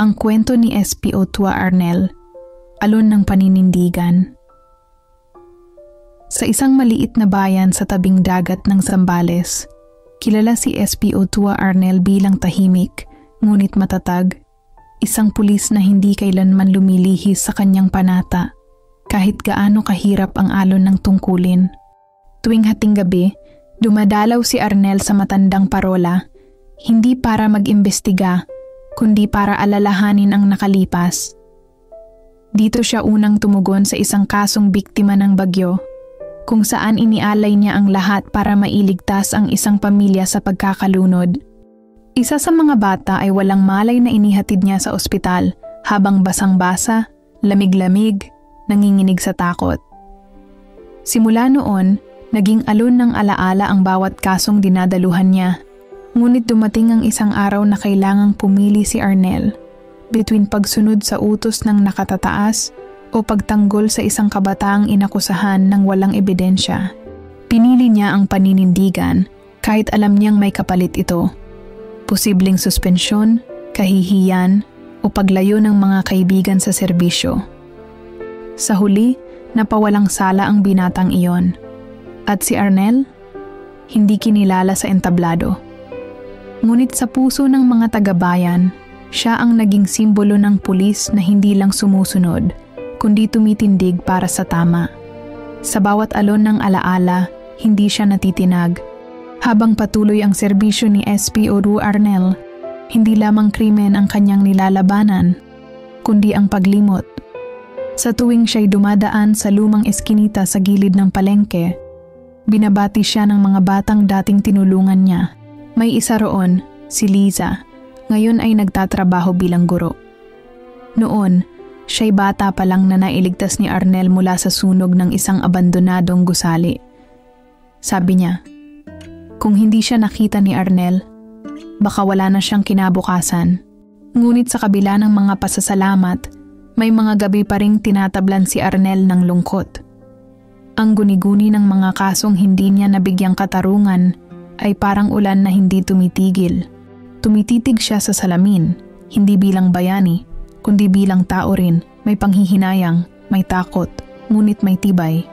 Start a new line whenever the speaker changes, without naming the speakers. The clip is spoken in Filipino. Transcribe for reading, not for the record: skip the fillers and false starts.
Ang kwento ni SP Otua Arnel, alon ng paninindigan. Sa isang maliit na bayan sa tabing dagat ng Zambales, kilala si SP Otua Arnel bilang tahimik, ngunit matatag. Isang pulis na hindi kailanman lumilihis sa kanyang panata, kahit gaano kahirap ang alon ng tungkulin. Tuwing hating gabi, dumadalaw si Arnel sa matandang parola, hindi para mag-imbestiga, kundi para alalahanin ang nakalipas. Dito siya unang tumugon sa isang kasong biktima ng bagyo, kung saan inialay niya ang lahat para mailigtas ang isang pamilya sa pagkakalunod. Isa sa mga bata ay walang malay na inihatid niya sa ospital habang basang-basa, lamig-lamig, nanginginig sa takot. Simula noon, naging alon ng alaala ang bawat kasong dinadaluhan niya. Ngunit dumating ang isang araw na kailangang pumili si Arnel between pagsunod sa utos ng nakatataas o pagtanggol sa isang kabataang inakusahan ng walang ebidensya. Pinili niya ang paninindigan kahit alam niyang may kapalit ito. Posibleng suspensyon, kahihiyan o paglayo ng mga kaibigan sa serbisyo. Sa huli, napawalang sala ang binatang iyon. At si Arnel, hindi kinilala sa entablado. Ngunit sa puso ng mga taga-bayan, siya ang naging simbolo ng pulis na hindi lang sumusunod, kundi tumitindig para sa tama. Sa bawat alon ng alaala, hindi siya natitinag. Habang patuloy ang serbisyo ni SP Otua Arnel, hindi lamang krimen ang kanyang nilalabanan, kundi ang paglimot. Sa tuwing siya'y dumadaan sa lumang eskinita sa gilid ng palengke, binabati siya ng mga batang dating tinulungan niya. May isa roon, si Liza, ngayon ay nagtatrabaho bilang guro. Noon, siya'y bata pa lang na nailigtas ni Arnel mula sa sunog ng isang abandonadong gusali. Sabi niya, kung hindi siya nakita ni Arnel, baka wala na siyang kinabukasan. Ngunit sa kabila ng mga pasasalamat, may mga gabi pa ring tinatablan si Arnel ng lungkot. Ang guni-guni ng mga kasong hindi niya nabigyang katarungan ay parang ulan na hindi tumitigil. Tumititig siya sa salamin, hindi bilang bayani, kundi bilang tao rin, may panghihinayang, may takot, ngunit may tibay.